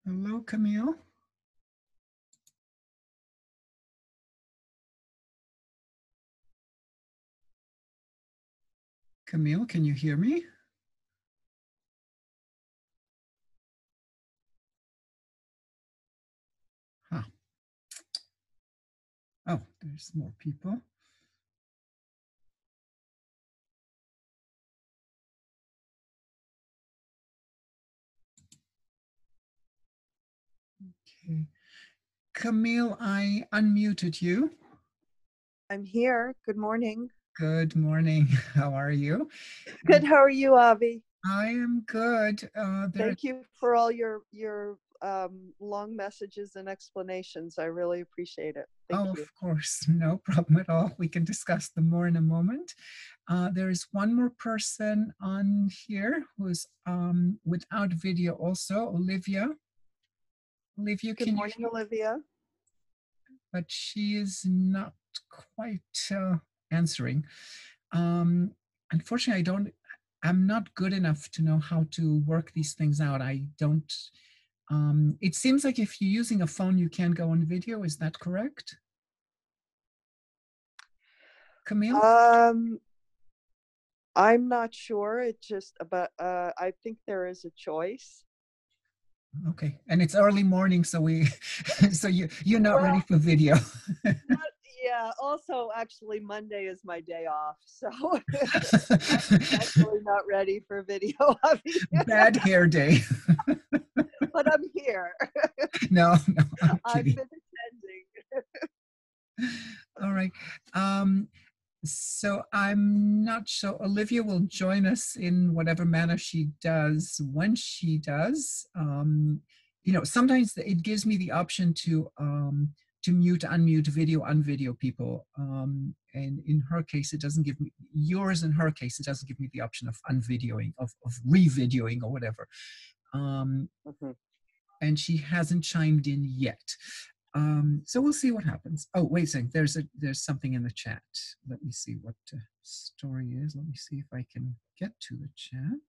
Hello, Camille. Camille, can you hear me? Huh. Oh, there's more people. Okay. Camille, I unmuted you. I'm here. Good morning. Good morning. How are you? Good. How are you, Avi? I am good. Thank you for all your long messages and explanations. I really appreciate it. Thank you. Of course, no problem at all. We can discuss them more in a moment. There is one more person on here who's without video also, Olivia. Olivia, Good morning, Olivia. But she is not quite answering. Unfortunately, I'm not good enough to know how to work these things out. I don't, it seems like if you're using a phone, you can go on video. Is that correct? Camille? I'm not sure. It's just about, I think there is a choice. Okay, and it's early morning, so you're not ready for video. Yeah, also actually Monday is my day off, so I'm actually not ready for video. Bad hair day. But I'm here. No, I'm I've kidding. been attending. All right. So I'm not sure. Olivia will join us in whatever manner she does when she does. Sometimes it gives me the option to mute, unmute, video, unvideo people. And in her case, it doesn't give me, yours in her case, it doesn't give me the option of unvideoing, of re-videoing or whatever. And she hasn't chimed in yet. So we'll see what happens. Oh, wait a second. There's something in the chat. Let me see what the story is. Let me see if I can get to the chat.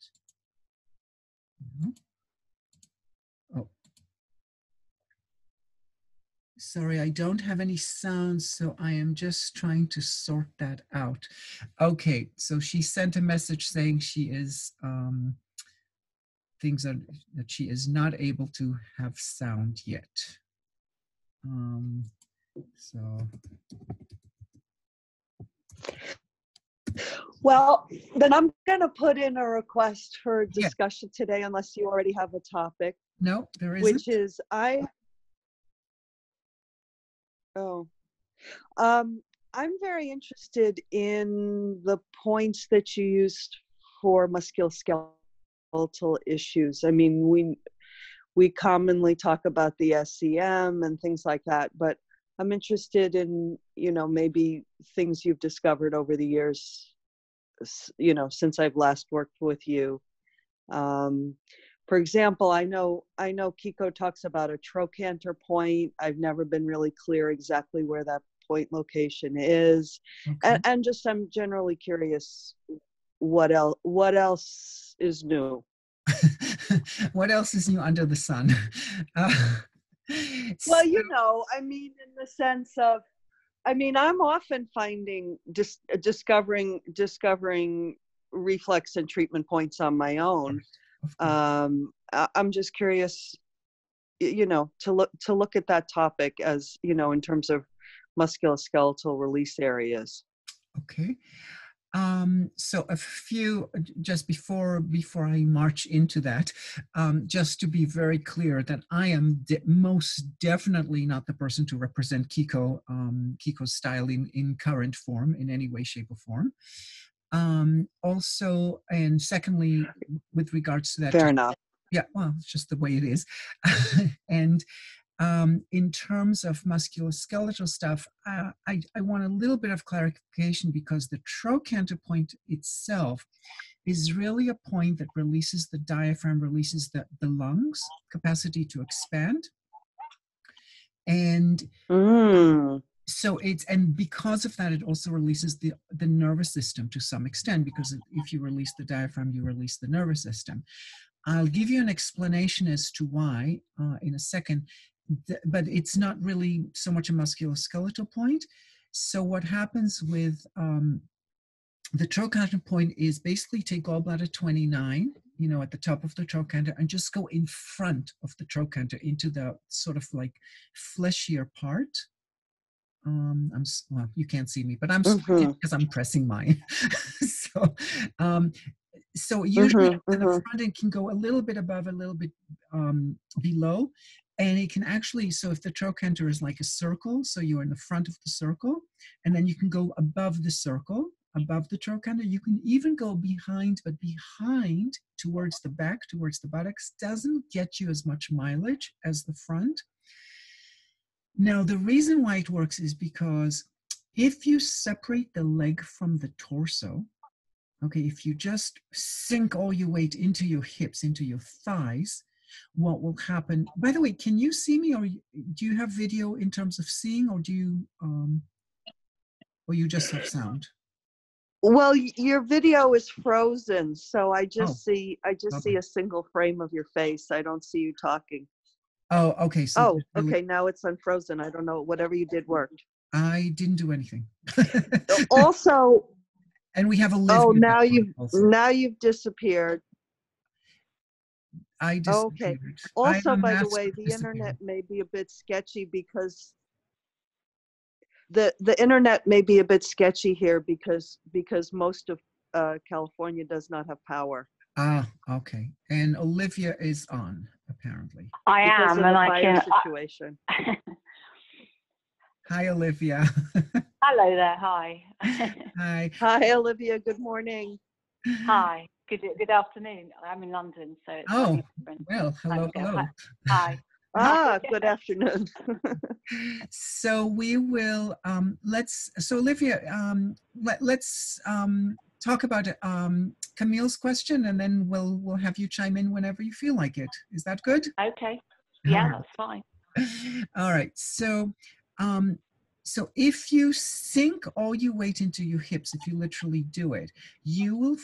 No. Oh. Sorry, I don't have any sounds, so I am just trying to sort that out. Okay, so she sent a message saying she is that she is not able to have sound yet. So. Well, then I'm going to put in a request for discussion today, unless you already have a topic. No, there isn't. Which is I'm very interested in the points that you used for musculoskeletal issues. I mean, we commonly talk about the SCM and things like that, but I'm interested in, maybe things you've discovered over the years, since I've last worked with you. For example, I know Kiko talks about a trochanter point. I've never been really clear exactly where that point location is. Okay. And just, I'm generally curious, what else is new? What else is new under the sun? Well, I mean, in the sense of, I'm often finding, discovering reflex and treatment points on my own. I'm just curious, to look at that topic as, in terms of musculoskeletal release areas. Okay. So a few, just before I march into that, just to be very clear that I am most definitely not the person to represent Kiko's style in current form in any way, shape, or form. Also, and secondly, with regards to that. Fair enough. Yeah, well, it's just the way it is. And in terms of musculoskeletal stuff, I want a little bit of clarification, because the trochanter point itself is really a point that releases the diaphragm, releases the lungs capacity to expand. And So it's, and because of that, it also releases the nervous system to some extent, because if you release the diaphragm, you release the nervous system. I'll give you an explanation as to why in a second, but it's not really so much a musculoskeletal point. So what happens with the trochanter point is basically take gallbladder 29, you know, at the top of the trochanter, and just go in front of the trochanter into the sort of like fleshier part. Well, you can't see me, but I'm squinting because I'm pressing mine. so, um, so usually at the front it can go a little bit above, a little bit below, and it can actually, so if the trochanter is like a circle, so you're in the front of the circle, and then you can go above the circle, above the trochanter. You can even go behind, but behind towards the back, towards the buttocks, doesn't get you as much mileage as the front. Now, the reason why it works is because if you separate the leg from the torso, okay, if you just sink all your weight into your hips, into your thighs, what will happen? By the way, can you see me, or do you have video in terms of seeing, or do you, or you just have sound? Well, your video is frozen, so I Oh, just see okay. a single frame of your face. I don't see you talking. Oh, okay. So Oh, really, okay, now it's unfrozen. I don't know. Whatever you did worked. I didn't do anything. Also, And we have oh, Olivia down there also. now you've disappeared. I Okay. disappeared. I am Also, a by the master way, of the internet disappearing. may be a bit sketchy because the internet may be a bit sketchy here because most of California does not have power Ah, okay. And Olivia is on, apparently. I because am, of and the I fire can. situation. Hi, Olivia. Hello there. Hi. Hi. Hi, Olivia. Good morning. Hi. Good afternoon. I'm in London, so it's Oh, slightly different well, time hello, ago. hello. Hi. Ah, good afternoon. So we will, so Olivia, let's talk about Camille's question, and then we'll have you chime in whenever you feel like it. Is that good? Okay. All Yeah, right. that's fine. All right. Um, so if you sink all your weight into your hips, if you literally do it, you will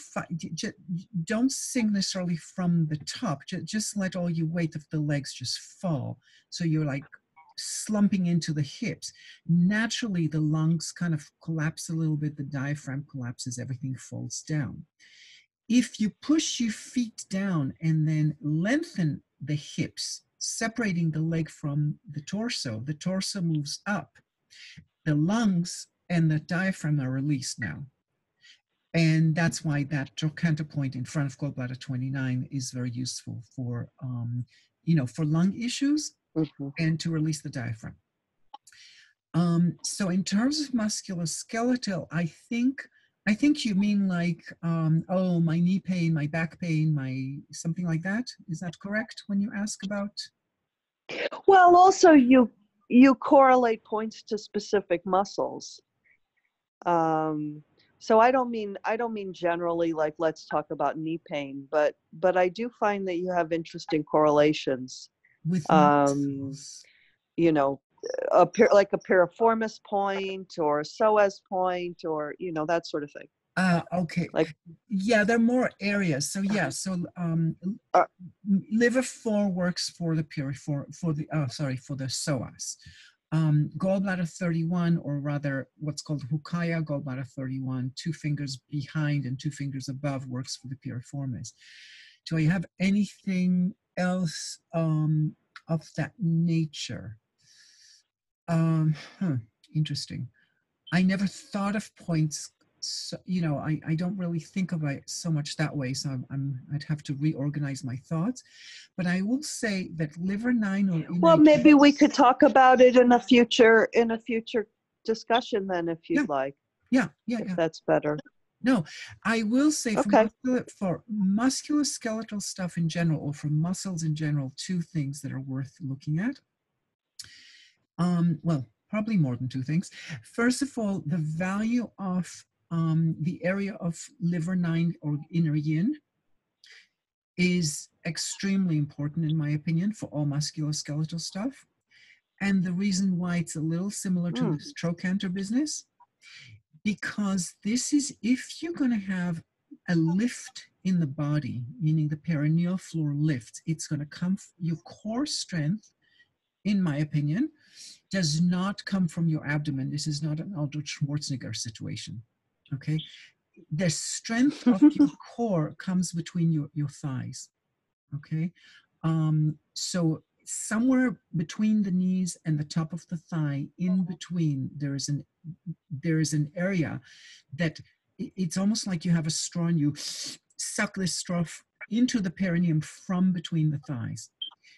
don't sink necessarily from the top. Just let all your weight of the legs just fall. So you're like slumping into the hips. Naturally, the lungs kind of collapse a little bit. The diaphragm collapses. Everything falls down. If you push your feet down and then lengthen the hips, separating the leg from the torso moves up. The lungs and the diaphragm are released now. And that's why that trochanter point in front of gallbladder 29 is very useful for, for lung issues and to release the diaphragm. So in terms of musculoskeletal, I think you mean like, oh, my knee pain, my back pain, my something like that. Is that correct when you ask about? Well, also you correlate points to specific muscles. So I don't mean generally like let's talk about knee pain, but I do find that you have interesting correlations. With muscles. You know, like a piriformis point or a psoas point or that sort of thing. Okay. Like, yeah, there are more areas. So yeah, so liver 4 works for the for the psoas. Gallbladder 31, or rather what's called hukaya, gallbladder 31, 2 fingers behind and 2 fingers above, works for the piriformis. Do I have anything else of that nature? Interesting. I never thought of points. So, I don't really think about it so much that way. So I'd have to reorganize my thoughts. But I will say that liver 9 or well, maybe we could talk about it in a future discussion then, if you'd like. Yeah. If that's better. No, I will say Okay. for musculoskeletal stuff in general, or for muscles in general, 2 things that are worth looking at. Well, probably more than 2 things. First of all, the value of the area of liver 9 or inner yin is extremely important, in my opinion, for all musculoskeletal stuff. And the reason why it's a little similar to Mm. this trochanter business, because this is, if you're going to have a lift in the body, meaning the perineal floor lifts, it's going to come, your core strength, in my opinion, does not come from your abdomen. This is not an Arnold Schwarzenegger situation, okay? The strength of your core comes between your thighs, okay? So somewhere between the knees and the top of the thigh, in between, there is an area that it's almost like you have a straw and you suck this straw into the perineum from between the thighs.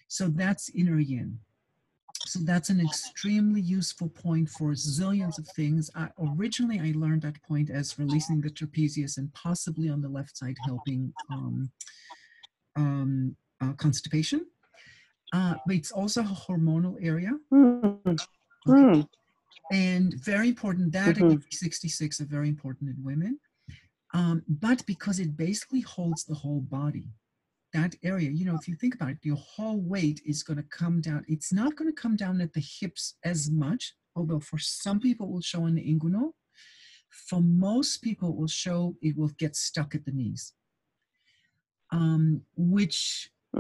So that's inner yin. So that's an extremely useful point for zillions of things. Originally, I learned that point as releasing the trapezius and possibly on the left side helping constipation. But it's also a hormonal area. Mm. Okay. Mm. And very important, that Mhm. 66 are very important in women. But because it basically holds the whole body. That area, if you think about it, your whole weight is going to come down. It's not going to come down at the hips as much, although for some people it will show in the inguinal. For most people it will get stuck at the knees.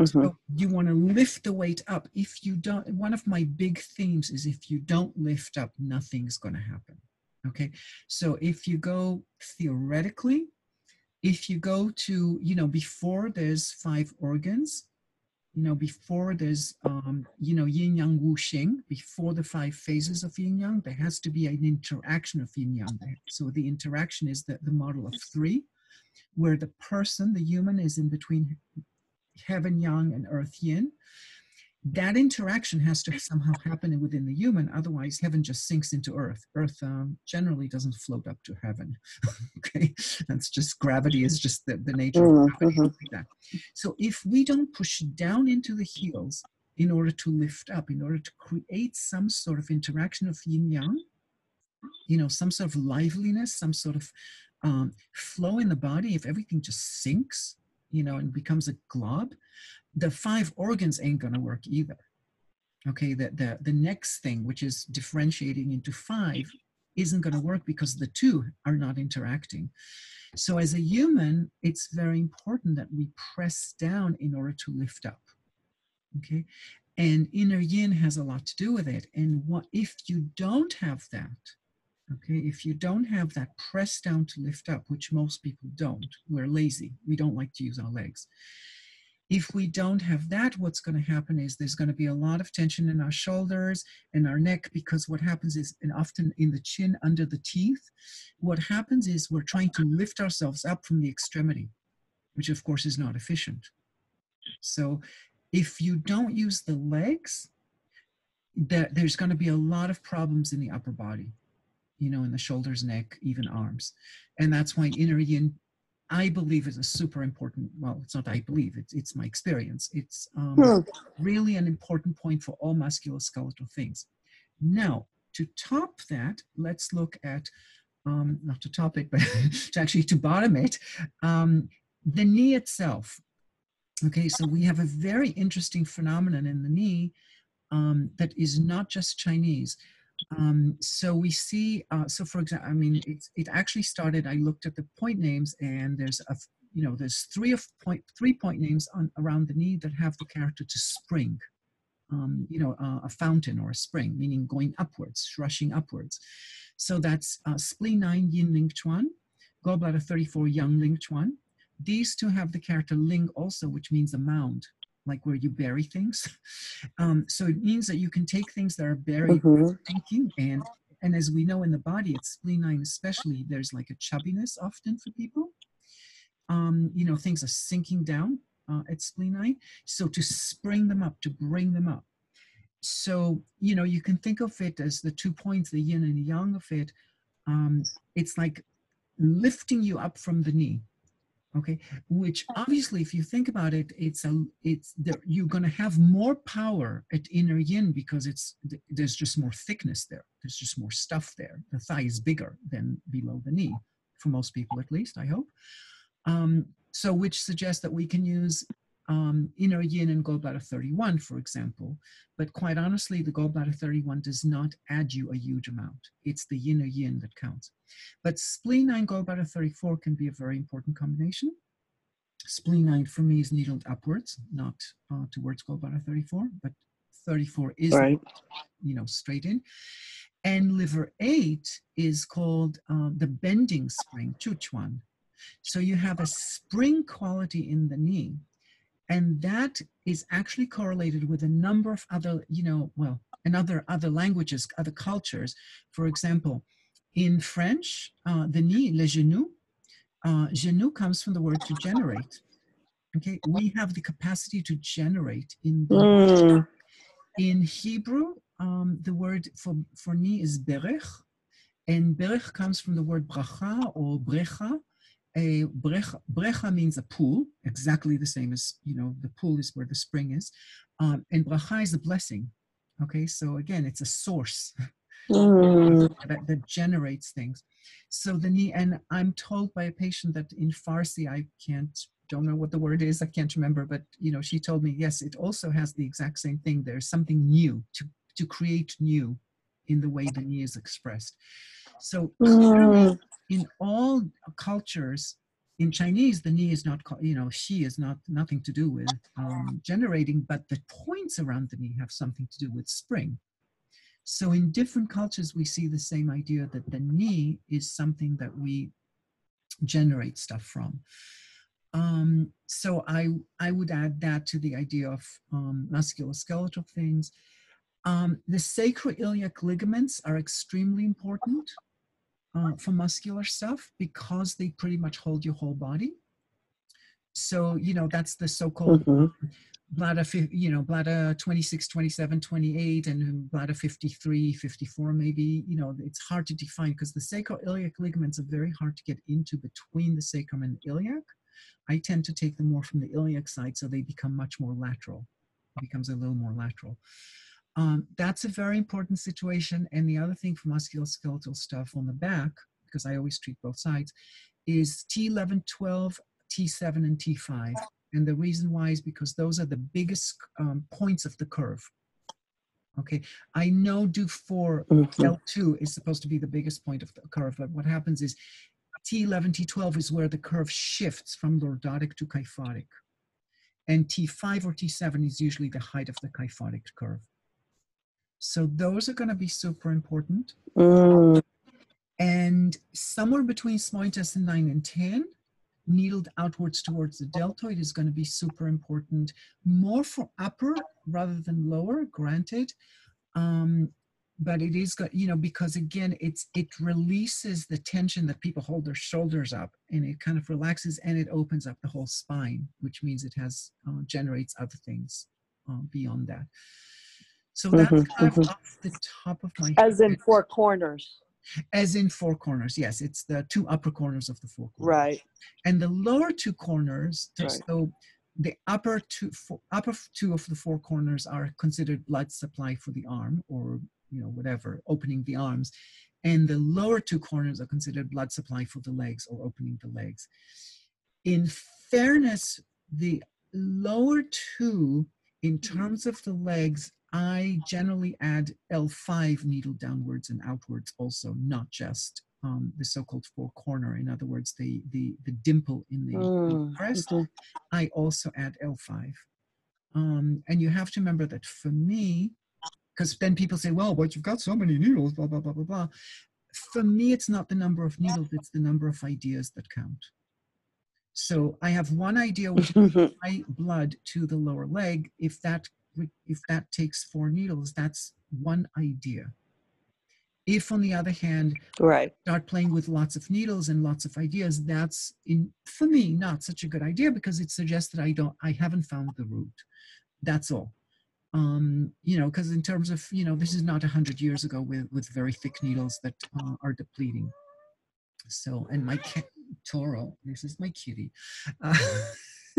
So you want to lift the weight up. If you don't, one of my big themes is if you don't lift up, nothing's going to happen. Okay. So if you go theoretically, if you go to, before there's 5 organs, before there's, yin yang wu xing, before the 5 phases of yin yang, there has to be an interaction of yin yang. So the interaction is the model of 3, where the person, the human, is in between heaven yang and earth yin. That interaction has to somehow happen within the human, otherwise heaven just sinks into earth. Earth generally doesn't float up to heaven. Okay, that's just, gravity is just the nature of gravity. Like that. So if we don't push down into the heels in order to lift up, in order to create some sort of interaction of yin yang, some sort of liveliness, some sort of flow in the body, if everything just sinks, and becomes a glob, the 5 organs ain't going to work either. Okay, the next thing, which is differentiating into 5, isn't going to work because the 2 are not interacting. So as a human, it's very important that we press down in order to lift up. Okay, and inner yin has a lot to do with it. And what if you don't have that? Okay, if you don't have that press down to lift up, which most people don't, we're lazy. We don't like to use our legs. If we don't have that, what's going to happen is there's going to be a lot of tension in our shoulders and our neck, because what happens is, and often in the chin, under the teeth, what happens is we're trying to lift ourselves up from the extremity, which of course is not efficient. So if you don't use the legs, there's going to be a lot of problems in the upper body, in the shoulders, neck, even arms. And that's why inner yin, I believe, is a super important, well, it's not I believe, it's my experience. It's really an important point for all musculoskeletal things. Now, to top that, let's look at, not to top it, but to bottom it, the knee itself. Okay, so we have a very interesting phenomenon in the knee that is not just Chinese. So we see, so for example, it actually started, I looked at the point names, and there's there's 3 point names around the knee that have the character to spring, a fountain or a spring, meaning going upwards, rushing upwards. So that's spleen 9, yin ling chuan, gallbladder 34, yang ling chuan. These 2 have the character ling also, which means a mound, like where you bury things. So it means that you can take things that are buried thinking, and as we know in the body, it's spleen 9 especially, there's like a chubbiness often for people. Things are sinking down at spleen 9. So to spring them up, to bring them up. So, you can think of it as the 2 points, the yin and the yang of it. It's like lifting you up from the knee. Okay, which obviously, if you think about it, you're going to have more power at inner yin because there's just more thickness there. There's just more stuff there. The thigh is bigger than below the knee, for most people at least, I hope. So which suggests that we can use inner yin and gallbladder 31, for example. But quite honestly, the gallbladder 31 does not add you a huge amount. It's the yin or yin that counts. But spleen 9 gallbladder 34 can be a very important combination. Spleen 9 for me is needled upwards, not towards gallbladder 34, but 34 is Right. straight in. And liver 8 is called the bending spring, Chuchuan. So you have a spring quality in the knee, and that is actually correlated with a number of other, in other languages, other cultures. For example, in French, the knee, le genou, genou comes from the word to generate. Okay, we have the capacity to generate in the in Hebrew. The word for knee is berech, and berech comes from the word bracha or brecha. Brecha means a pool, exactly the same as, the pool is where the spring is. And bracha is a blessing. Okay, so again, it's a source that generates things. So the knee, and I'm told by a patient that in Farsi, don't know what the word is, I can't remember, but she told me, yes, it also has the exact same thing. There's something new to create new in the way the knee is expressed. So in all cultures, in Chinese, the knee is not, she is nothing to do with generating, but the points around the knee have something to do with spring. So in different cultures, we see the same idea that the knee is something that we generate stuff from. So I would add that to the idea of musculoskeletal things. The sacroiliac ligaments are extremely important for muscular stuff because they pretty much hold your whole body. So, that's the so-called bladder, bladder 26, 27, 28, and bladder 53, 54 maybe. It's hard to define because the sacroiliac ligaments are very hard to get into between the sacrum and the iliac. I tend to take them more from the iliac side, so they become much more lateral. It becomes a little more lateral. That's a very important situation. And the other thing for musculoskeletal stuff on the back, because I always treat both sides, is T11, 12, T7, and T5. And the reason why is because those are the biggest points of the curve. Okay, I know do4 L2 is supposed to be the biggest point of the curve, but what happens is T11, T12 is where the curve shifts from lordotic to kyphotic. And T5 or T7 is usually the height of the kyphotic curve. So those are going to be super important. And somewhere between small intestine 9 and 10, needled outwards towards the deltoid is going to be super important. More for upper rather than lower, granted. But it is good, because again, it releases the tension that people hold their shoulders up, and it kind of relaxes and it opens up the whole spine, which means it generates other things beyond that. So that's kind of off the top of my head. As in four corners. As in four corners, yes. It's the two upper corners of the four corners. Right. And the lower two corners, right. So the upper two of the four corners are considered blood supply for the arm, or whatever, opening the arms. And the lower two corners are considered blood supply for the legs, or opening the legs. In fairness, the lower two, in terms of the legs, I generally add L5 needle downwards and outwards also, not just the so-called four corner. In other words, the dimple in the crest. I also add L5. And you have to remember that for me, because then people say, well, but you've got so many needles, blah, blah, blah, blah, blah. For me, it's not the number of needles, it's the number of ideas that count. So I have one idea, which is my blood to the lower leg. If that takes 4 needles, that's one idea. If, on the other hand, start playing with lots of needles and lots of ideas, that's, for me, not such a good idea, because it suggests that I haven't found the root. That's all. Because in terms of, this is not 100 years ago with very thick needles that are depleting. So, and my Toro, this is my kitty.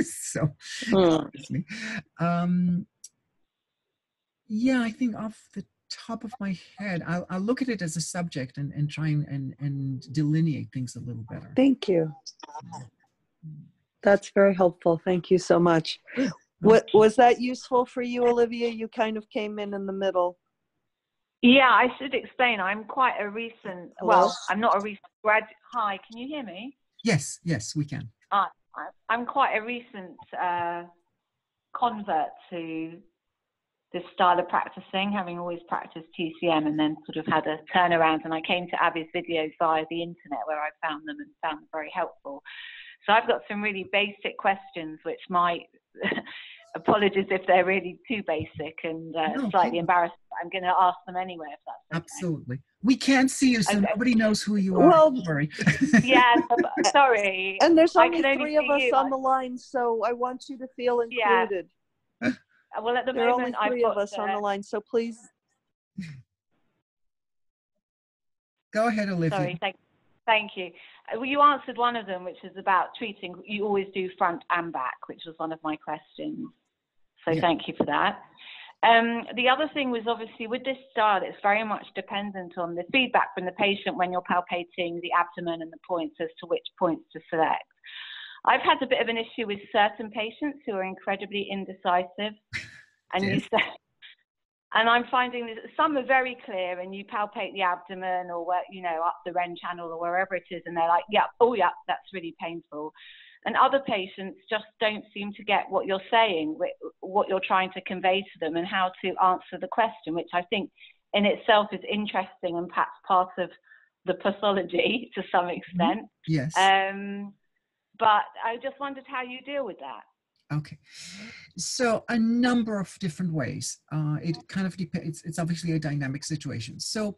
So, me. Yeah, I think off the top of my head, I'll look at it as a subject and try and delineate things a little better. Thank you. That's very helpful. Thank you so much. What was that useful for you, Olivia? You kind of came in the middle. Yeah, I should explain. I'm quite a recent, Hello? I'm not a recent grad. Hi, can you hear me? Yes, we can. I'm quite a recent convert to this style of practicing, having always practiced TCM and then sort of had a turnaround. And I came to Abby's videos via the internet where I found them and found them very helpful. So I've got some really basic questions which might, apologies if they're really too basic and slightly embarrassing, but I'm going to ask them anyway if that's okay. Absolutely. We can't see you, so nobody knows who you are. Well, don't worry. Yeah, sorry. And there's only only 3 of us on the line, so I want you to feel included. Yeah. Well, at the there moment, are only 3 of us on the line, so please. Go ahead, Olivia. Sorry, thank you. Well, you answered one of them, which is about treating. You always do front and back, which was one of my questions. So Thank you for that. The other thing was obviously with this style, it's very much dependent on the feedback from the patient when you're palpating the abdomen and the points as to which points to select. I've had a bit of an issue with certain patients who are incredibly indecisive, and Yes. and I'm finding that some are very clear, and you palpate the abdomen or where, up the Ren channel or wherever it is, and they're like, yeah, oh yeah, that's really painful. And other patients just don't seem to get what you're saying, what you're trying to convey to them, and how to answer the question, which I think in itself is interesting and perhaps part of the pathology to some extent. Yes. But I just wondered how you deal with that. Okay. So a number of different ways. It kind of depends. It's obviously a dynamic situation. So,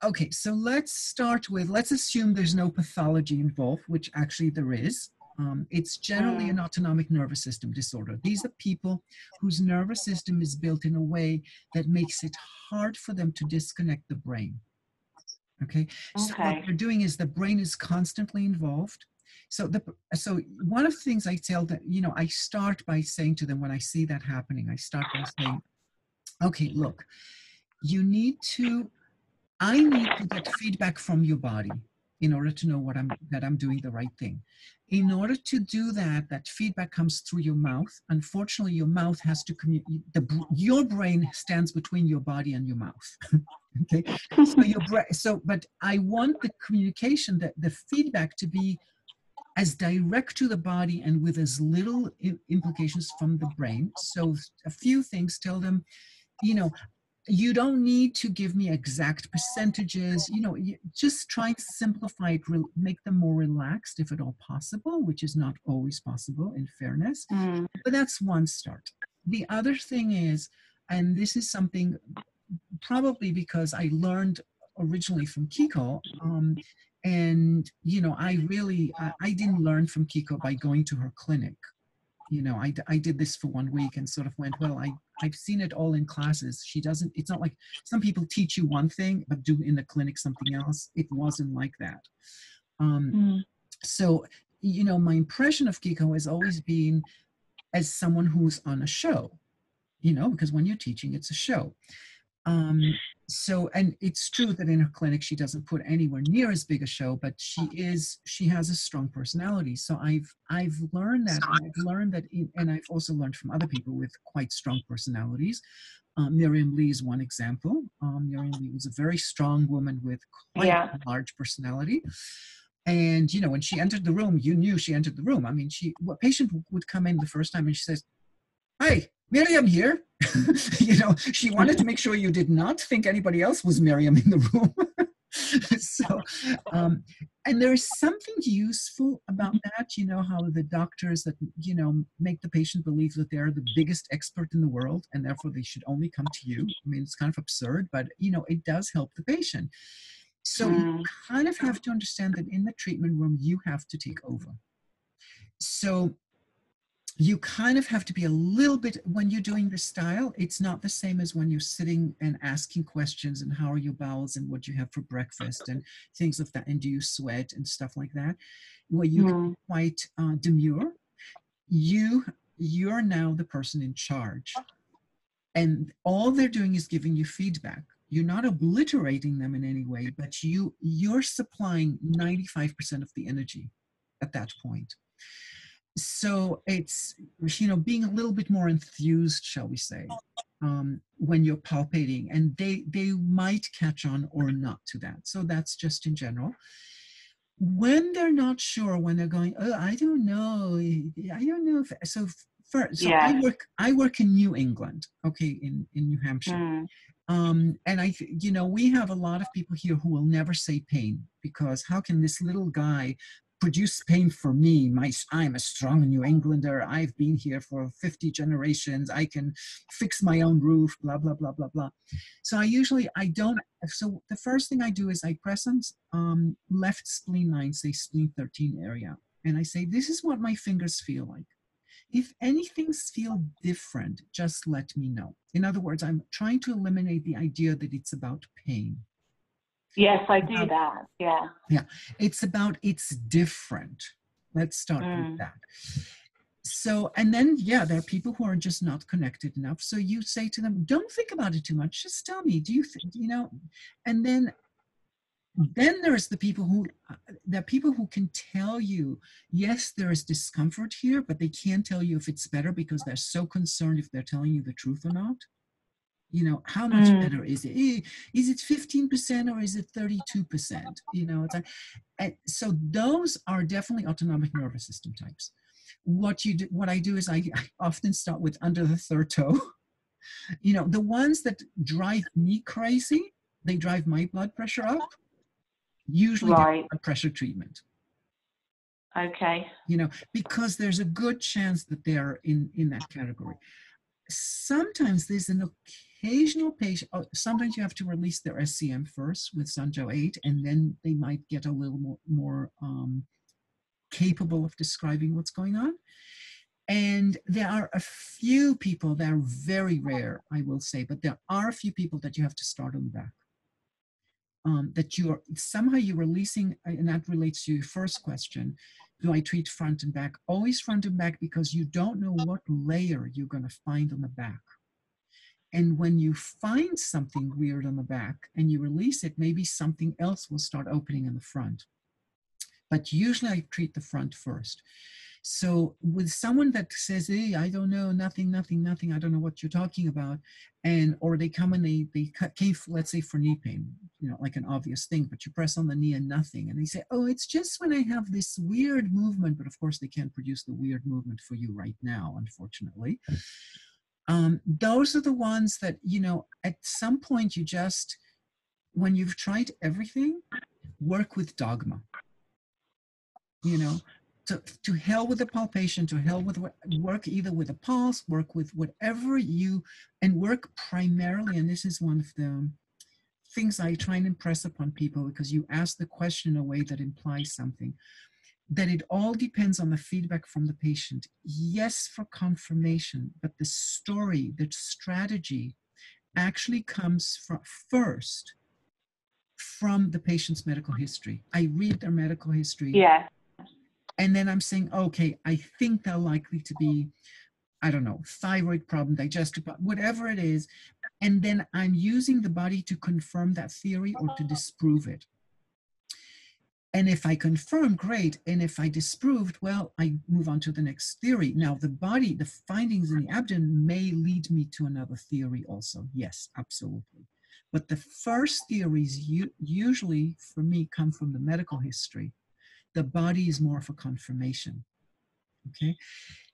okay, so let's assume there's no pathology involved, which actually there is. It's generally an autonomic nervous system disorder. These are people whose nervous system is built in a way that makes it hard for them to disconnect the brain. Okay. So what they're doing is the brain is constantly involved. So one of the things I tell them, I start by saying to them when I see that happening, I start by saying, okay, look, I need to get feedback from your body in order to know that I'm doing the right thing. In order to do that, that feedback comes through your mouth. Unfortunately, your mouth has to your brain stands between your body and your mouth. Okay, but I want the communication, the feedback to be as direct to the body and with as little implications from the brain. So a few things, tell them, you don't need to give me exact percentages, just try to simplify it, make them more relaxed if at all possible, which is not always possible in fairness, but that's one start. The other thing is, and this is something probably because I learned originally from Kiko, and I didn't learn from Kiko by going to her clinic. I did this for 1 week and sort of went, well, I've seen it all in classes. It's not like some people teach you one thing, but do in the clinic something else. It wasn't like that. So, my impression of Kiko has always been as someone who's on a show, because when you're teaching, it's a show. And it's true that in her clinic, she doesn't put anywhere near as big a show, but she has a strong personality. So I've learned that, and I've learned that, and I've also learned from other people with quite strong personalities. Miriam Lee is one example. Miriam Lee was a very strong woman with quite a large personality. And, when she entered the room, you knew she entered the room. I mean, a patient would come in the first time and she says, "Hi, Miriam here." She wanted to make sure you did not think anybody else was Miriam in the room. So, and there is something useful about that, how the doctors that, make the patient believe that they're the biggest expert in the world and therefore they should only come to you. I mean, it's kind of absurd, but, it does help the patient. So you kind of have to understand that in the treatment room, you have to take over. So you kind of have to be a little bit, when you're doing the style, it's not the same as when you're sitting and asking questions and how are your bowels and what you have for breakfast and things of that, and do you sweat and stuff like that, where you can be quite demure. You're now the person in charge. And all they're doing is giving you feedback. You're not obliterating them in any way, but you're supplying 95% of the energy at that point. So it's, being a little bit more enthused, shall we say, when you're palpating, and they might catch on or not to that. So that's just in general. When they're not sure, when they're going, oh, I don't know, so first, so Yeah. I work in New England, okay, in New Hampshire. And we have a lot of people here who will never say pain, because how can this little guy produce pain for me? I'm a strong New Englander. I've been here for 50 generations. I can fix my own roof, blah, blah, blah, blah, blah. So I don't, so the first thing I do is I press on left spleen 9, say spleen 13 area. And I say, this is what my fingers feel like. If anything's feel different, just let me know. In other words, I'm trying to eliminate the idea that it's about pain. Yes, I do that. Yeah. Yeah. It's different. Let's start with that. So, and then, there are people who are just not connected enough. So you say to them, don't think about it too much. Just tell me, do you think, and then there's the people who can tell you, yes, there is discomfort here, but they can't tell you if it's better because they're so concerned if they're telling you the truth or not. How much better is it? Is it 15% or is it 32%? It's like, so those are definitely autonomic nervous system types. What I do is I often start with under the third toe. The ones that drive me crazy, they drive my blood pressure up. Usually get blood pressure treatment. Okay. Because there's a good chance that they're in that category. Sometimes there's an occasional patient, sometimes you have to release their SCM first with Sanjo 8, and then they might get a little more capable of describing what's going on. And there are a few people that are very rare, I will say, but there are a few people that you have to start on the back. That you're releasing, and that relates to your first question, do I treat front and back? Always front and back, because you don't know what layer you're going to find on the back. And when you find something weird on the back and you release it, maybe something else will start opening in the front. But usually I treat the front first. So with someone that says, hey, I don't know, nothing, I don't know what you're talking about, or they come and they came, let's say, for knee pain, like an obvious thing, but you press on the knee and nothing, and they say, oh, it's just when I have this weird movement, but of course they can't produce the weird movement for you right now, unfortunately. Those are the ones that, at some point you just, when you've tried everything, work with dogma, to hell with the palpation, to hell with work either with a pulse, work with whatever and work primarily, and this is one of the things I try and impress upon people, because you ask the question in a way that implies something, that it all depends on the feedback from the patient. Yes, for confirmation, but the story, the strategy actually comes first from the patient's medical history. I read their medical history. Yeah. And then I'm saying, okay, I think they're likely to be, I don't know, thyroid problem, digestive problem, whatever it is. And then I'm using the body to confirm that theory or to disprove it. And if I confirm, great. And if I disproved, well, I move on to the next theory. Now, the body, the findings in the abdomen may lead me to another theory also. Yes, absolutely. But the first theories usually, for me, come from the medical history. The body is more of a confirmation, okay?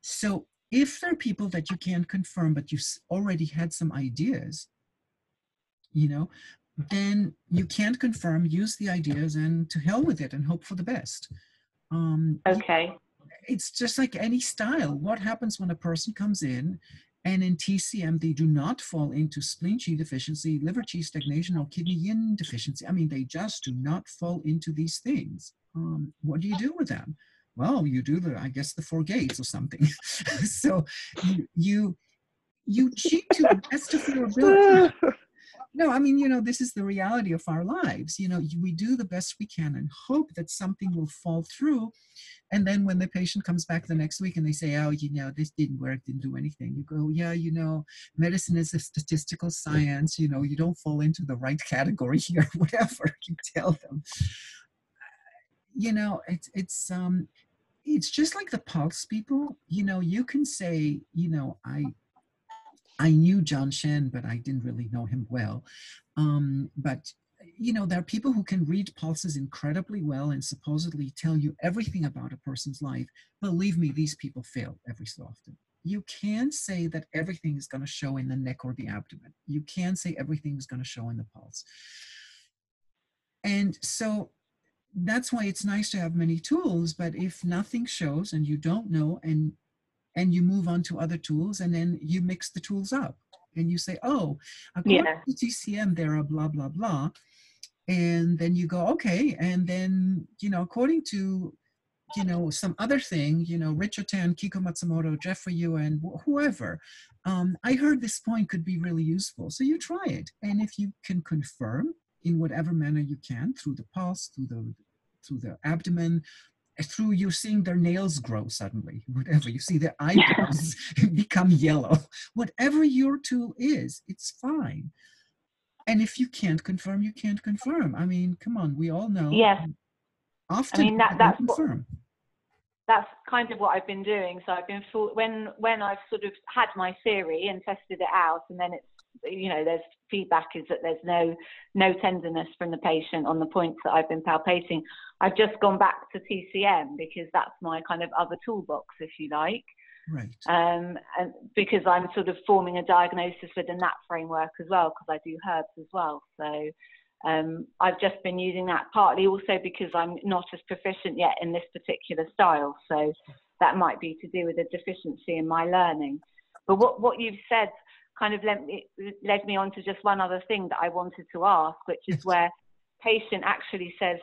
So if there are people that you can't confirm, but you've already had some ideas, then you can't confirm, use the ideas, and to hell with it and hope for the best. Okay. It's just like any style. What happens when a person comes in and in TCM, they do not fall into spleen Qi deficiency, liver Qi stagnation, or kidney yin deficiency? I mean, they just do not fall into these things. What do you do with them? Well, you do I guess the 4 gates or something. So you cheat to the best of your ability. No, I mean, this is the reality of our lives. We do the best we can and hope that something will fall through. And then when the patient comes back the next week and they say, oh, this didn't work, didn't do anything, you go, yeah, medicine is a statistical science, you don't fall into the right category here, whatever you tell them. it's just like the pulse people. You can say, I knew John Shen, but I didn't really know him well. But there are people who can read pulses incredibly well and supposedly tell you everything about a person's life. Believe me, these people fail every so often. You can't say that everything is going to show in the neck or the abdomen. You can't say everything is going to show in the pulse. And so that's why it's nice to have many tools, but if nothing shows and you don't know, and you move on to other tools, and then you mix the tools up and you say, oh, according to TCM, there are blah, blah, blah. And then you go, okay. And then, according to, some other thing, Richard Tan, Kiko Matsumoto, Jeffrey Yu, and whoever, I heard this point could be really useful. So you try it. And if you can confirm in whatever manner you can, through the pulse, through the abdomen, through you seeing their nails grow suddenly, whatever, you see their eyebrows become yellow, whatever your tool is, it's fine. And if you can't confirm, you can't confirm. I mean, come on, we all know. Yes. Often I mean, that's confirm. That's kind of what I've been doing. So I've been when I've sort of had my theory and tested it out, and then it's, there's feedback is that there's no tenderness from the patient on the points that I've been palpating. I've just gone back to TCM because that's my kind of other toolbox, if you like. Right. And because I'm sort of forming a diagnosis within that framework as well, because I do herbs as well. So I've just been using that, partly also because I'm not as proficient yet in this particular style. So that might be to do with a deficiency in my learning. But what you've said kind of led me on to just one other thing that I wanted to ask, which is where patient actually says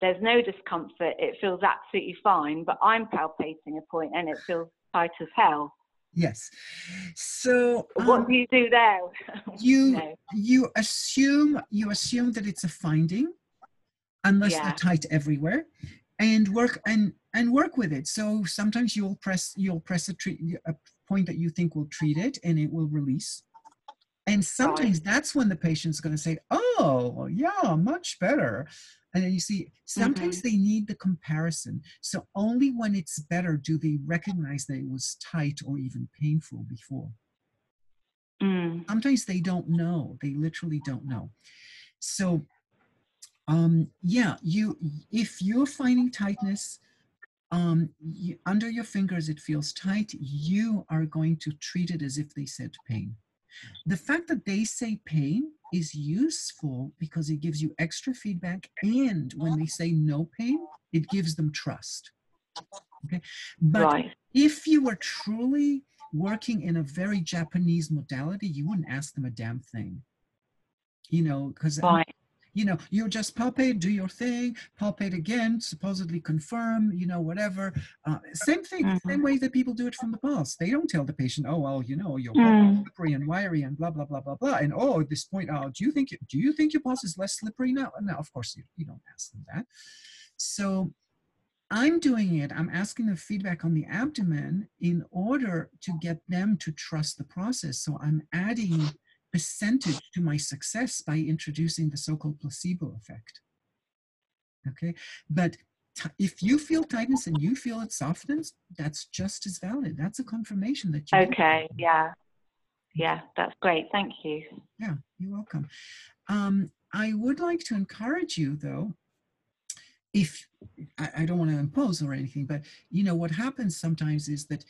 there's no discomfort, it feels absolutely fine, but I'm palpating a point and it feels tight as hell. Yes. So what do you do there? You assume that it's a finding, unless they're tight everywhere, and work with it. So sometimes you'll press a point that you think will treat it, and it will release. And sometimes that's when the patient's going to say, oh, yeah, much better. And then you see, sometimes they need the comparison. So only when it's better do they recognize that it was tight or even painful before. Sometimes they don't know. They literally don't know. So, if you're finding tightness, under your fingers, it feels tight, you are going to treat it as if they said pain. The fact that they say pain is useful because it gives you extra feedback, and when they say no pain, it gives them trust. Okay, but if you were truly working in a very Japanese modality, you wouldn't ask them a damn thing, because you just palpate, do your thing, palpate again, supposedly confirm, whatever. Same thing, same way that people do it from the pulse. They don't tell the patient, oh, well, your pulse is slippery and wiry and blah, blah, blah, blah, blah. And, oh, at this point, do you think your pulse is less slippery now? No, of course, you don't ask them that. So I'm doing it. I'm asking them feedback on the abdomen in order to get them to trust the process. So I'm adding percentage to my success by introducing the so-called placebo effect. Okay, but if you feel tightness and you feel it softens, that's just as valid. That's a confirmation that you. Okay, yeah, that's great. Thank you. Yeah, you're welcome. I would like to encourage you, though, if I don't want to impose or anything, but what happens sometimes is that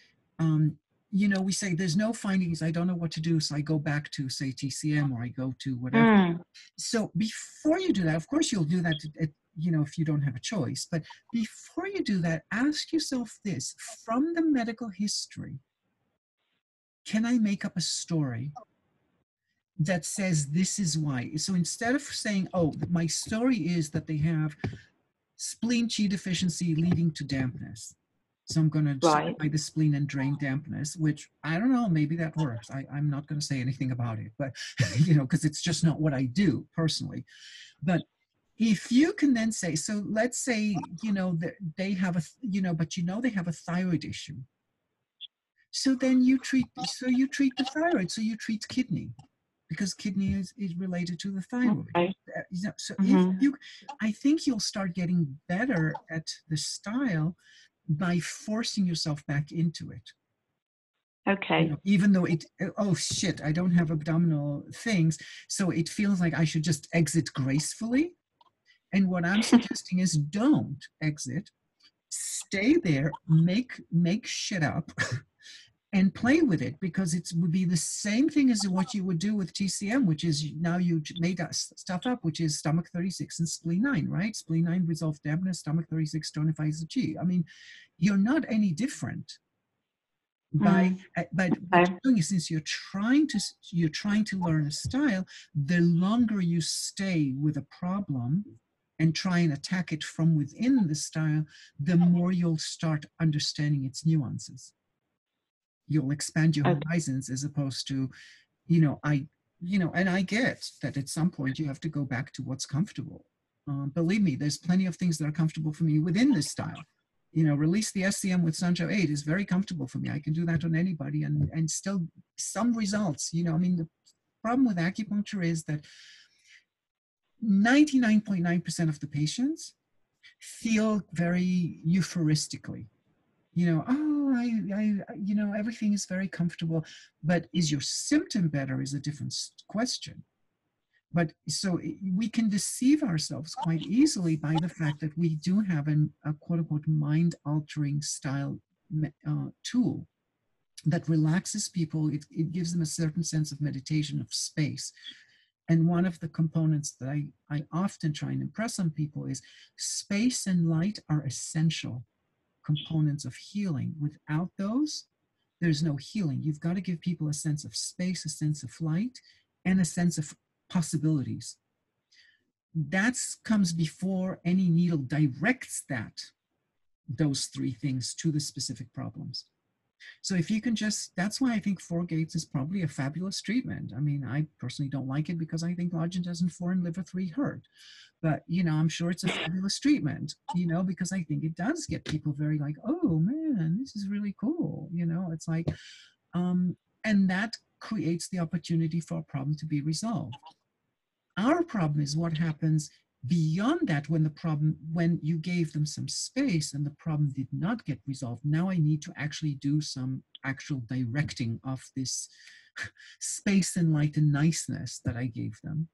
we say there's no findings, I don't know what to do, so I go back to, say, TCM, or I go to whatever. So before you do that, of course you'll do that if you don't have a choice, but before you do that, ask yourself this: from the medical history, can I make up a story that says this is why? So instead of saying, oh, my story is that they have spleen qi deficiency leading to dampness, so I'm going to supply the spleen and drain dampness, which I don't know, maybe that works. I'm not going to say anything about it, but because it's just not what I do personally. But if you can then say, so let's say that they have they have a thyroid issue, so then you treat the thyroid, so you treat kidney, because kidney is related to the thyroid. So if I think you'll start getting better at the style by forcing yourself back into it. Okay. Even though oh shit, I don't have abdominal things, so it feels like I should just exit gracefully. And what I'm suggesting is don't exit, stay there, make shit up and play with it, because it would be the same thing as what you would do with TCM, which is now you made that stuff up, which is stomach 36 and spleen 9, right? Spleen 9 resolves dampness, stomach 36 tonifies the chi. I mean, you're not any different. But what you're doing is, since you're trying to learn a style, the longer you stay with a problem and try and attack it from within the style, the more you'll start understanding its nuances. You'll expand your horizons, as opposed to, and I get that at some point you have to go back to what's comfortable. Believe me, there's plenty of things that are comfortable for me within this style. Release the SCM with Sancho 8 is very comfortable for me. I can do that on anybody and still some results. I mean, the problem with acupuncture is that 99.9% of the patients feel very euphoristically. Everything is very comfortable. But is your symptom better is a different question. But so we can deceive ourselves quite easily by the fact that we do have a quote unquote mind altering style tool that relaxes people. It gives them a certain sense of meditation, of space. And one of the components that I often try and impress on people is space and light are essential components of healing. Without those, there's no healing. You've got to give people a sense of space, a sense of light, and a sense of possibilities. That comes before any needle directs those three things to the specific problems. So if you can that's why I think 4 gates is probably a fabulous treatment. I mean, I personally don't like it because I think lodging does in 4 and liver 3 hurt. But, I'm sure it's a fabulous treatment, because I think it does get people very like, oh man, this is really cool. It's like, and that creates the opportunity for a problem to be resolved. Our problem is what happens beyond that when you gave them some space and the problem did not get resolved. Now I need to actually do some actual directing of this space and light and niceness that I gave them,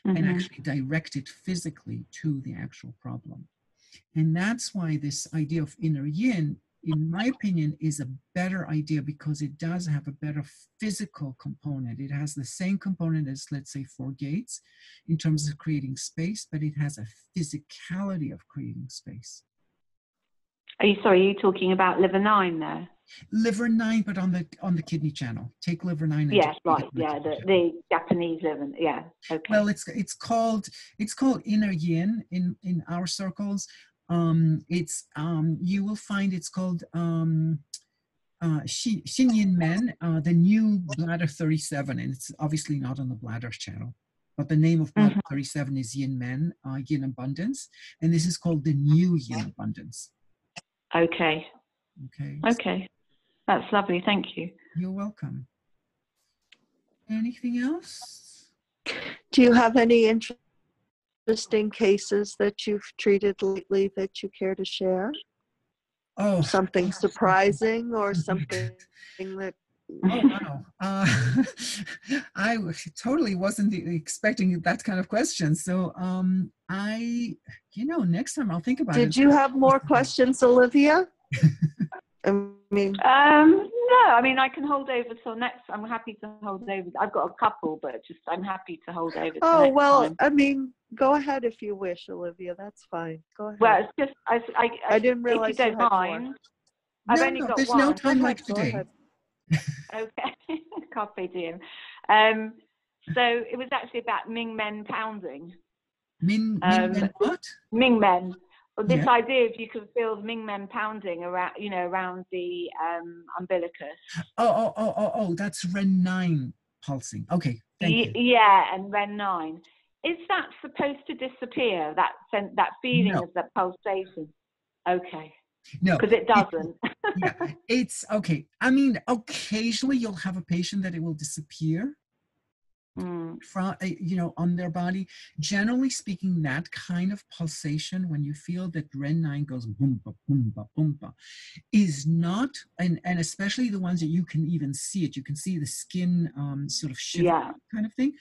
and actually direct it physically to the actual problem. And that's why this idea of inner yin, in my opinion, is a better idea, because it does have a better physical component. It has the same component as, let's say, 4 gates in terms of creating space, but it has a physicality of creating space. Are you talking about liver 9 there? Liver 9, but on the kidney channel. Take liver 9. And yes, right. Yeah, the Japanese liver. Yeah. Okay. Well, it's called inner yin in our circles. You will find it's called Shin Yin Men, the new bladder 37, and it's obviously not on the bladder channel. But the name of bladder 37 is Yin Men, Yin Abundance, and this is called the new Yin Abundance. Okay. Okay. Okay. That's lovely. Thank you. You're welcome. Anything else? Do you have any interesting cases that you've treated lately that you care to share? Oh, something surprising or something that... Oh, wow. I totally wasn't expecting that kind of question. So next time I'll think about it. Did you have more questions, Olivia? I mean, no, I mean, I can hold over till next. I'm happy to hold over. I've got a couple, but I'm happy to hold over till next time. I mean, go ahead if you wish, Olivia. That's fine. Go ahead. Well, it's just, I didn't realize if you don't mind. More. I've only got there's one. no time like today. Okay, carpe diem. So it was actually about Ming men pounding. Ming men what? Ming men. Well, this idea if you can feel Ming men pounding around, around the umbilicus. Oh, that's Ren 9 pulsing. Okay, thank you. Yeah, and Ren 9. Is that supposed to disappear? That feeling of that pulsation? Okay. No, because it doesn't. Yeah, it's okay. I mean, occasionally you'll have a patient that it will disappear, Mm. you know, on their body. Generally speaking, that kind of pulsation, when you feel that Ren 9 goes boom, ba, boom, ba, boom, ba, is not, and especially the ones that you can even see it, you can see the skin sort of shiver Yeah. kind of thing,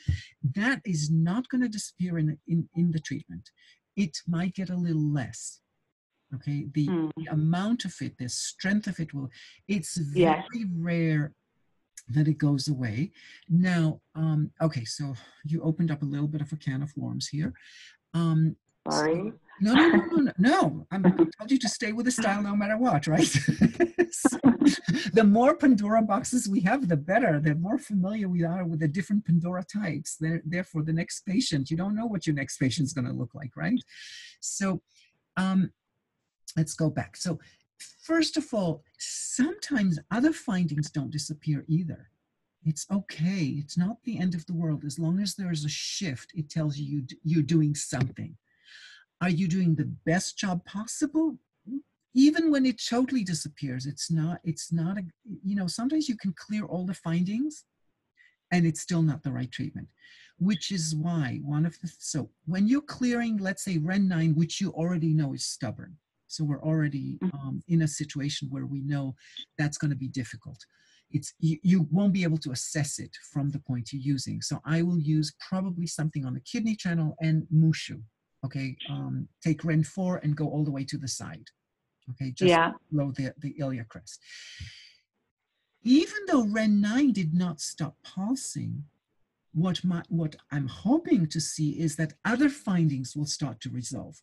that is not going to disappear in the treatment. It might get a little less. Okay, the amount of it, the strength of it will, it's very Yes. rare that it goes away. Now, okay, so you opened up a little bit of a can of worms here. So, Sorry. no. I told you to stay with the style no matter what, right? So, the more Pandora boxes we have, the better. The more familiar we are with the different Pandora types. Therefore, the next patient, you don't know what your next patient is going to look like, right? So, let's go back. So, first of all, sometimes other findings don't disappear either. It's okay. It's not the end of the world. As long as there is a shift, it tells you you're doing something. Are you doing the best job possible? Even when it totally disappears, it's not a, you know, sometimes you can clear all the findings and it's still not the right treatment, which is why so when you're clearing, let's say Ren 9, which you already know is stubborn. So we're already in a situation where we know that's going to be difficult. You won't be able to assess it from the point you're using. So I will use probably something on the kidney channel and Mushu. Okay, take Ren 4 and go all the way to the side. Okay, just below the ilia crest. Even though Ren 9 did not stop pulsing, what I'm hoping to see is that other findings will start to resolve.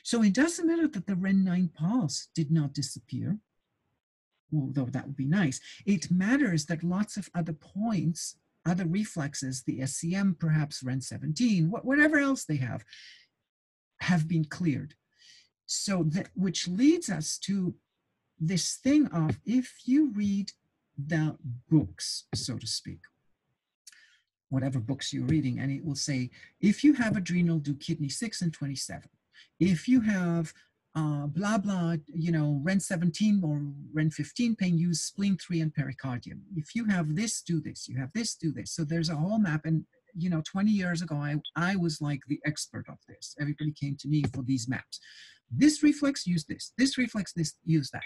So it doesn't matter that the Ren 9 pulse did not disappear, although that would be nice. It matters that lots of other points, other reflexes, the SCM, perhaps Ren 17, whatever else they have been cleared. So that, which leads us to this thing of, if you read the books, so to speak, whatever books you're reading, and it will say, if you have adrenal, do kidney 6 and 27. If you have blah, blah, you know, Ren 17 or Ren 15 pain, use spleen 3 and pericardium. If you have this, do this. You have this, do this. So there's a whole map. And, you know, 20 years ago, I was like the expert of this. Everybody came to me for these maps. This reflex, use this. This reflex, this, use that.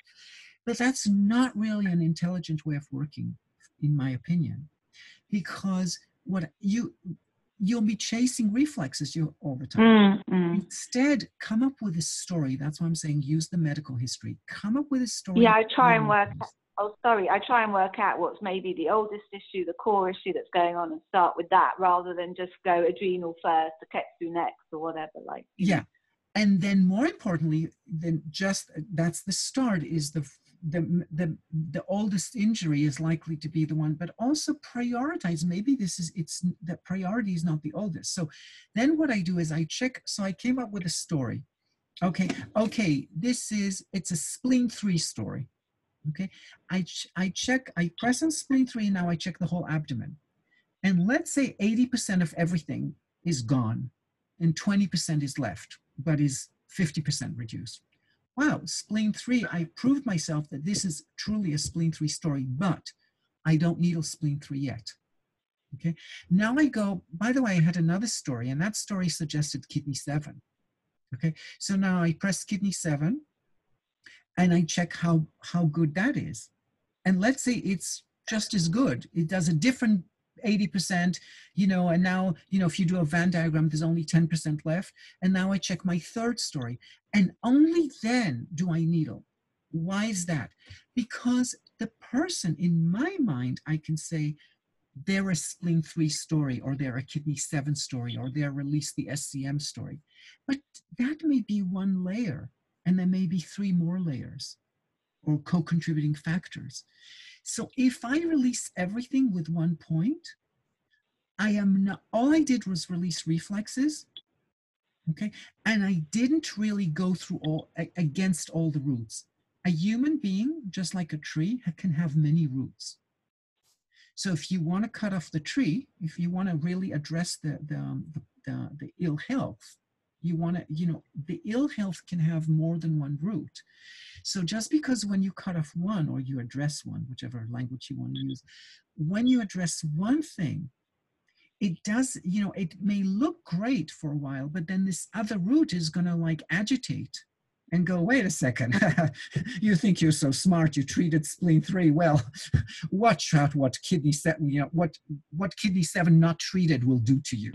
But that's not really an intelligent way of working, in my opinion, because what you'll be chasing reflexes all the time. Instead, come up with a story. That's why I'm saying use the medical history. Come up with a story. Yeah, I try and work out what's maybe the oldest issue, the core issue that's going on, and start with that rather than just go adrenal first, Aketsu next, or whatever. Like, yeah. And then more importantly than just that's the start, is the oldest injury is likely to be the one, but also prioritize. Maybe it's that priority is not the oldest. So then what I do is I check. So I came up with a story. Okay, it's a spleen 3 story. Okay, I check, I press on spleen 3, and now I check the whole abdomen. And let's say 80% of everything is gone and 20% is left, but is 50% reduced. Wow, spleen 3, I proved myself that this is truly a spleen 3 story, but I don't needle spleen 3 yet. Okay, now I go, by the way, I had another story, and that story suggested kidney 7. Okay, so now I press kidney 7 and I check how good that is. And let's say it's just as good. It does a different 80%, you know, and now, you know, if you do a Venn diagram, there's only 10% left. And now I check my third story, and only then do I needle. Why is that? Because the person, in my mind, I can say they're a spleen 3 story, or they're a kidney 7 story, or they're release the SCM story. But that may be one layer, and there may be 3 more layers or co-contributing factors. So if I release everything with one point, all I did was release reflexes, okay? And I didn't really go through against all the roots. A human being, just like a tree, can have many roots. So if you want to cut off the tree, if you want to really address the ill health, the ill health can have more than one root. So just because when you cut off one, or you address one, whichever language you want to use, when you address one thing, it does, it may look great for a while, but then this other root is going to like agitate and go, wait a second, you think you're so smart, you treated spleen 3. Well, watch out what kidney 7, what kidney 7 not treated will do to you.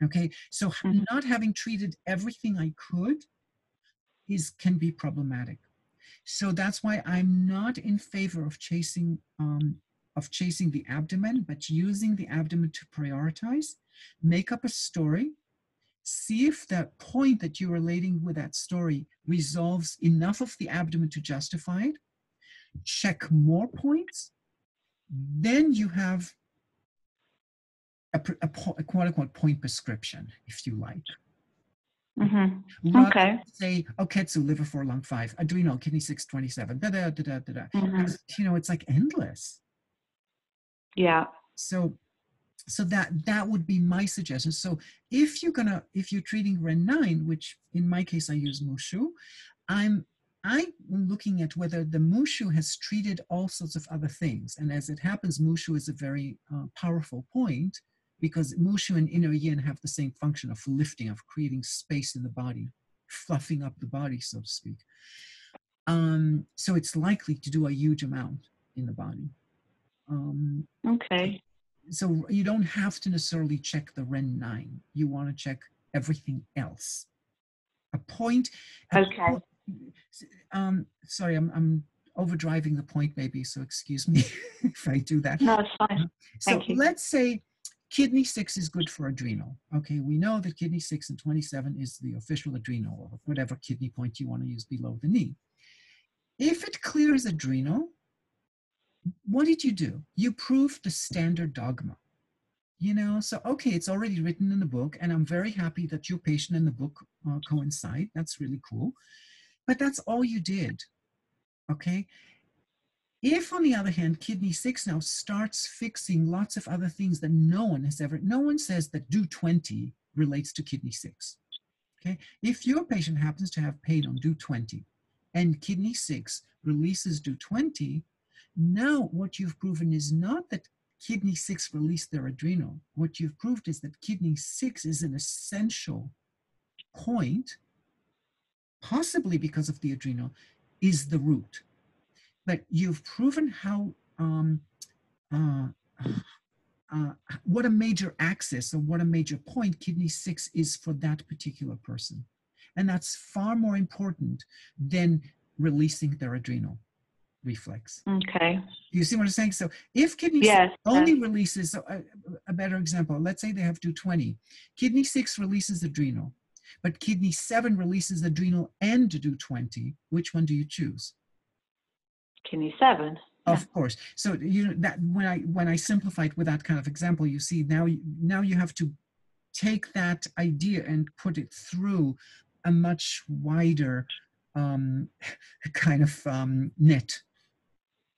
Okay, so not having treated everything I could can be problematic. So that's why I'm not in favor of chasing the abdomen, but using the abdomen to prioritize, make up a story, see if that point that you're relating with that story resolves enough of the abdomen to justify it, check more points, then you have a quote-unquote point prescription, if you like. Rather than say, Ketsu, liver 4, lung 5, adrenal, kidney 6, 27, it's like endless. Yeah. So that would be my suggestion. So if you're treating Ren 9, which in my case I use Mushu, I'm looking at whether the Mushu has treated all sorts of other things. And as it happens, Mushu is a very powerful point, because Mushu and inner yin have the same function of lifting, of creating space in the body, fluffing up the body, so to speak. So it's likely to do a huge amount in the body. Okay. So you don't have to necessarily check the Ren 9. You want to check everything else. Okay. Sorry, I'm overdriving the point maybe, so excuse me if I do that. No, it's fine. So let's say kidney 6 is good for adrenal. Okay, we know that kidney 6 and 27 is the official adrenal, or whatever kidney point you want to use below the knee. If it clears adrenal, what did you do? You proved the standard dogma. So okay, it's already written in the book, and I'm very happy that your patient and the book coincide. That's really cool. But that's all you did. Okay. If, on the other hand, kidney 6 now starts fixing lots of other things that no one says that do 20 relates to kidney 6. Okay. If your patient happens to have pain on do 20 and kidney 6 releases do 20, now what you've proven is not that kidney 6 released their adrenal. What you've proved is that kidney 6 is an essential point, possibly because of the adrenal, is the root. But you've proven how what a major axis or what a major point kidney 6 is for that particular person. And that's far more important than releasing their adrenal reflex. Okay. You see what I'm saying? So if kidney 6 only releases, a better example, let's say they have do 20. Kidney 6 releases adrenal, but kidney 7 releases adrenal and do 20. Which one do you choose? Kidney 7. Of course. So that when I simplified with that kind of example, you see now you have to take that idea and put it through a much wider kind of net.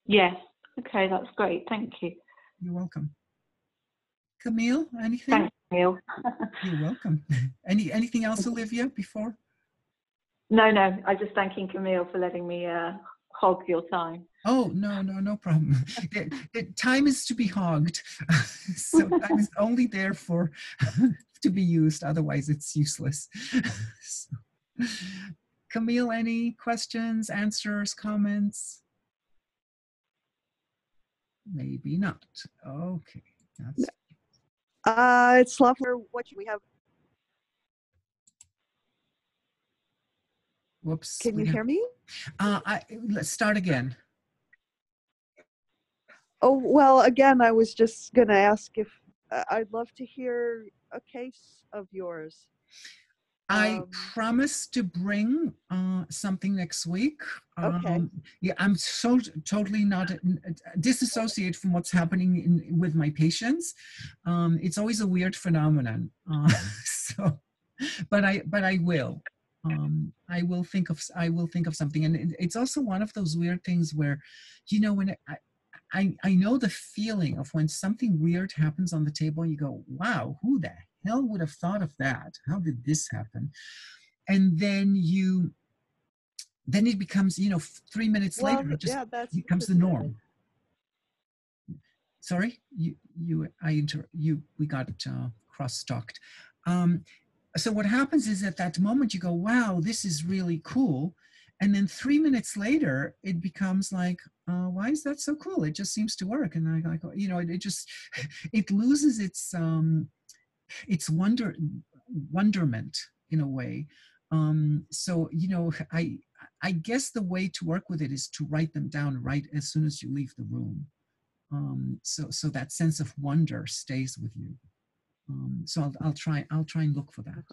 Yes. Okay, that's great. Thank you. You're welcome. Camille, anything? Thanks, Camille. You're welcome. Anything else, Olivia, before? No. I'm just thanking Camille for letting me hog your time. Oh, no problem. Time is to be hogged. So time is only there to be used. Otherwise, it's useless. So. Camille, any questions, answers, comments? Maybe not. Okay. It's lovely what we have. Whoops. Can you hear me? Let's start again. Oh, well, again, I was just going to ask if I'd love to hear a case of yours. I promise to bring something next week. Okay. Yeah, I'm so totally not disassociate from what's happening with my patients. It's always a weird phenomenon. But I will. I will think of something, and it's also one of those weird things where, when I know the feeling of when something weird happens on the table, you go, wow, who the hell would have thought of that? How did this happen? And then it becomes, 3 minutes later, it just becomes the norm. Sorry, we got cross-talked. Um, so what happens is at that moment you go, wow, this is really cool. And then 3 minutes later, it becomes like, why is that so cool? It just seems to work. And I go, it just, it loses its wonderment in a way. So, I guess the way to work with it is to write them down right as soon as you leave the room. So that sense of wonder stays with you. So I'll try and look for that.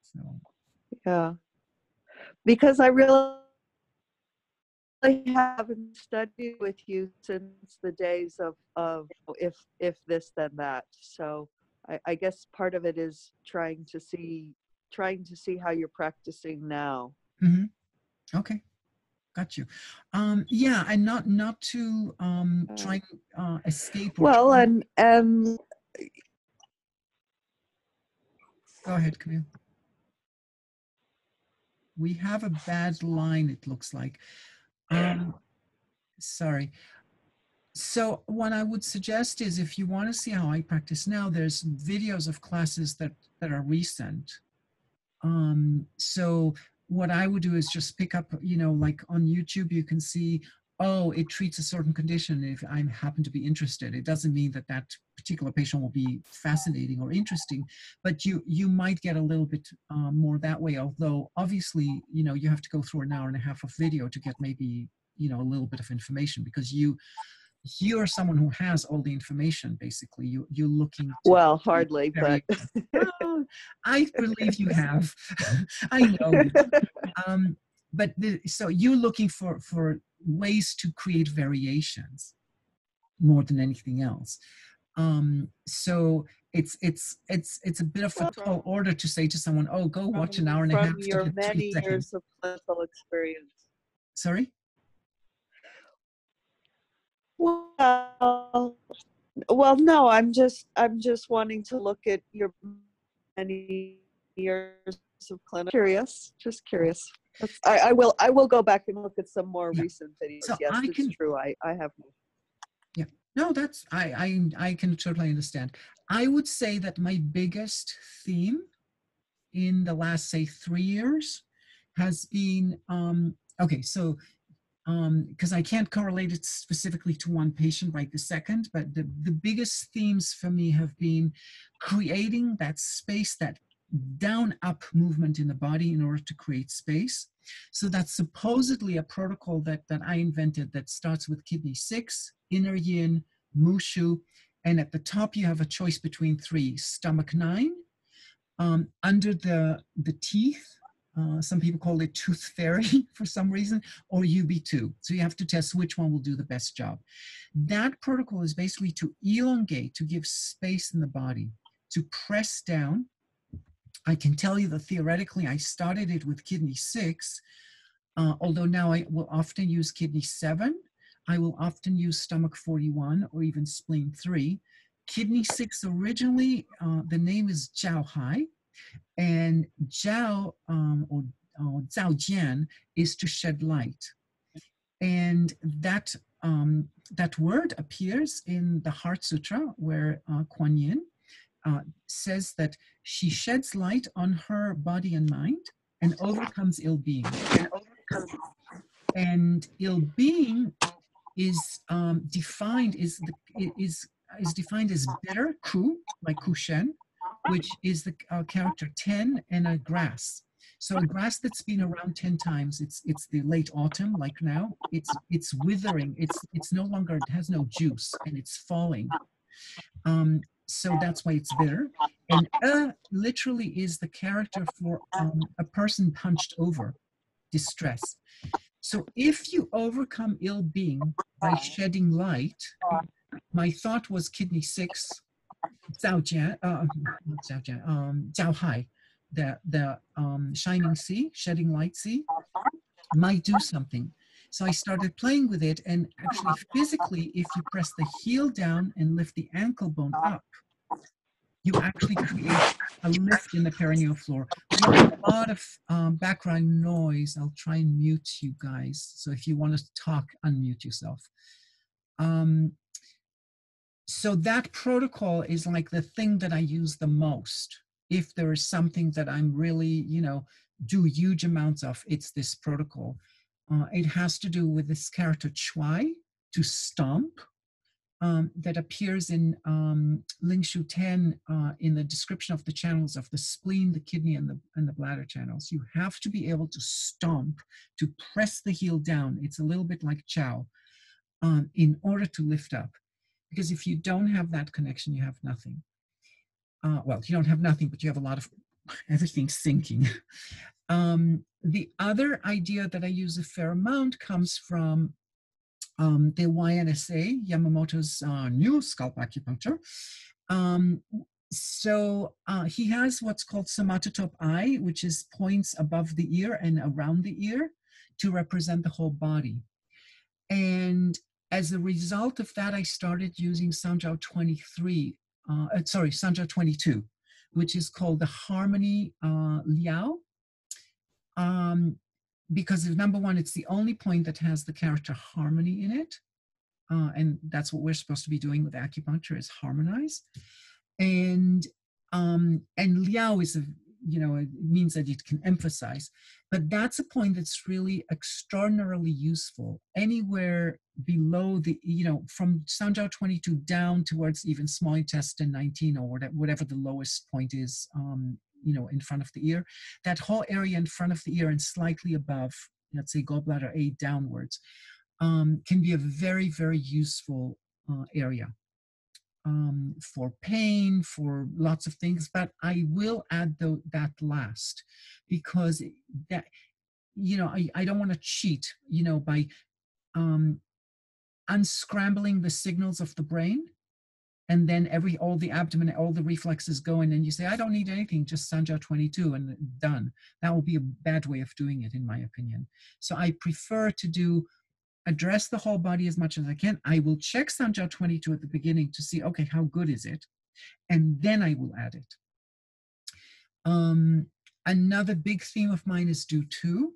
So Yeah, because I really haven't studied with you since the days of if this then that. So I guess part of it is trying to see how you're practicing now. mm-hmm. Okay, got you. Yeah, and not to try and escape or well, try. and Go ahead, Camille. We have a bad line, it looks like. Sorry. So what I would suggest is if you want to see how I practice now, there's videos of classes that are recent. So what I would do is just pick up, like on YouTube, you can see, oh, it treats a certain condition. If I happen to be interested, it doesn't mean that that particular patient will be fascinating or interesting, but you might get a little bit more that way. Although obviously, you have to go through an hour and a half of video to get maybe, a little bit of information, because you're someone who has all the information. Basically, you're looking to well, hardly, but well, I believe you have. I know you. But so you're looking for ways to create variations more than anything else. So it's a bit of a tall order to say to someone, oh, go watch an hour and a half from to your get 3 many seconds. years of clinical experience. Sorry? Well, no, I'm just wanting to look at your many years of clinical. Just curious. I will go back and look at some more Yeah. recent videos. So Yes, it's true. I have. Yeah. No, that's I can totally understand. I would say that my biggest theme in the last, say, 3 years has been okay, so because I can't correlate it specifically to one patient right this second, but the biggest themes for me have been creating that space, that down up movement in the body in order to create space. So that's supposedly a protocol that I invented that starts with kidney 6, inner yin, mushu, and at the top you have a choice between 3: stomach 9, under the teeth. Some people call it tooth fairy for some reason, or UB2. So you have to test which one will do the best job. That protocol is basically to elongate, to give space in the body, to press down. I can tell you that theoretically I started it with kidney 6, although now I will often use kidney 7. I will often use stomach 41 or even spleen 3. Kidney 6 originally, the name is Chuai, and Jiao or Zhao Jian is to shed light. And that word appears in the Heart Sutra, where Kuan Yin says that she sheds light on her body and mind and overcomes ill being. And ill being is defined as bitter, ku, like kushen, which is the character 10, and a grass. So a grass that's been around 10 times, it's the late autumn, like now, it's withering, it's no longer, it has no juice, and it's falling. So that's why it's bitter. And literally is the character for a person punched over, distress. So if you overcome ill being by shedding light, my thought was kidney 6, Zhao Jian, Zhao Hai, the shining sea, shedding light sea, might do something. So I started playing with it, and actually physically, if you press the heel down and lift the ankle bone up, you actually create a lift in the perineal floor. We have a lot of background noise. I'll try and mute you guys. So if you want to talk, unmute yourself. So that protocol is like the thing that I use the most. If there is something that I'm really, do huge amounts of, it's this protocol. It has to do with this character Chuai, to stomp, that appears in Ling Shu 10 in the description of the channels of the spleen, the kidney, and the bladder channels. You have to be able to stomp, to press the heel down. It's a little bit like Chow, in order to lift up. Because if you don't have that connection, you have nothing. Well, you don't have nothing, but you have a lot of everything sinking. The other idea that I use a fair amount comes from the YNSA, Yamamoto's new scalp acupuncture. So he has what's called somatotope eye, which is points above the ear and around the ear to represent the whole body. And as a result of that, I started using Sanjiao 23, Sanjiao 22, which is called the Harmony Liao. Because number one, it's the only point that has the character harmony in it. And that's what we're supposed to be doing with acupuncture, is harmonize. And Liao is it means that it can emphasize, but that's a point that's really extraordinarily useful anywhere below the, from Sanjiao 22 down towards even small intestine 19 or whatever the lowest point is, in front of the ear. That whole area in front of the ear and slightly above, let's say gallbladder 8 downwards, can be a very, very useful area. For pain, for lots of things, but I will add that last, because that, I don't want to cheat, by unscrambling the signals of the brain, and then all the abdomen, all the reflexes go in, and you say, I don't need anything, just Sanjiao 22 and done. That will be a bad way of doing it, in my opinion. So I prefer to address the whole body as much as I can. I will check Sanjiao 22 at the beginning to see, okay, how good is it? And then I will add it. Another big theme of mine is do 2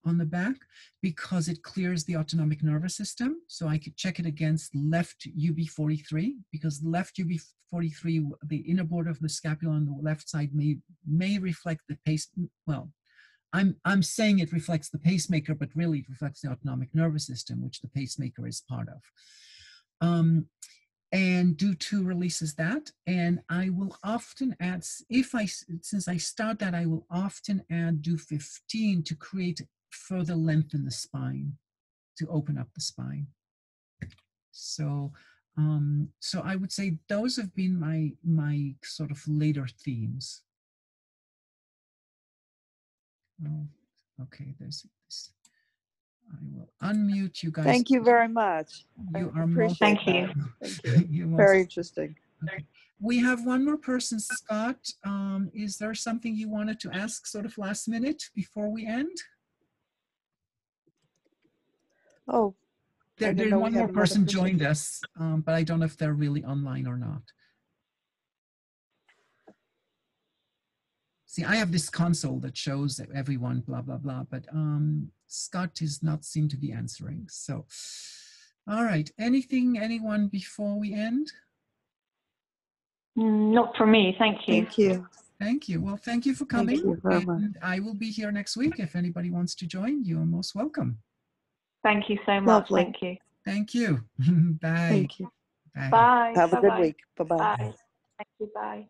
on the back, because it clears the autonomic nervous system. So I could check it against left UB43, because left UB43, the inner border of the scapula on the left side may reflect the pace. Well, I'm saying it reflects the pacemaker, but really it reflects the autonomic nervous system, which the pacemaker is part of. And do 2 releases that. And I will often add, since I start that, I will often add do 15 to create further length in the spine, to open up the spine. So, so I would say those have been my sort of later themes. Oh, okay, there's this. I will unmute you guys. Thank you very much. You I are Thank you. Thank you. Very interesting. Okay. We have one more person, Scott. Is there something you wanted to ask sort of last minute before we end? Oh, There's one more person joined us, but I don't know if they're really online or not. See, I have this console that shows that everyone, blah, blah, blah, but Scott does not seem to be answering. So, all right, anyone before we end? Not from me, thank you. Thank you. Thank you. Well, thank you for coming. Thank you very much. I will be here next week. If anybody wants to join, you are most welcome. Thank you so much. Lovely. Thank you. Thank you. Bye. Thank you. Bye. Bye. Have a Bye-bye. good week. Bye-bye. Bye. Thank you. Bye.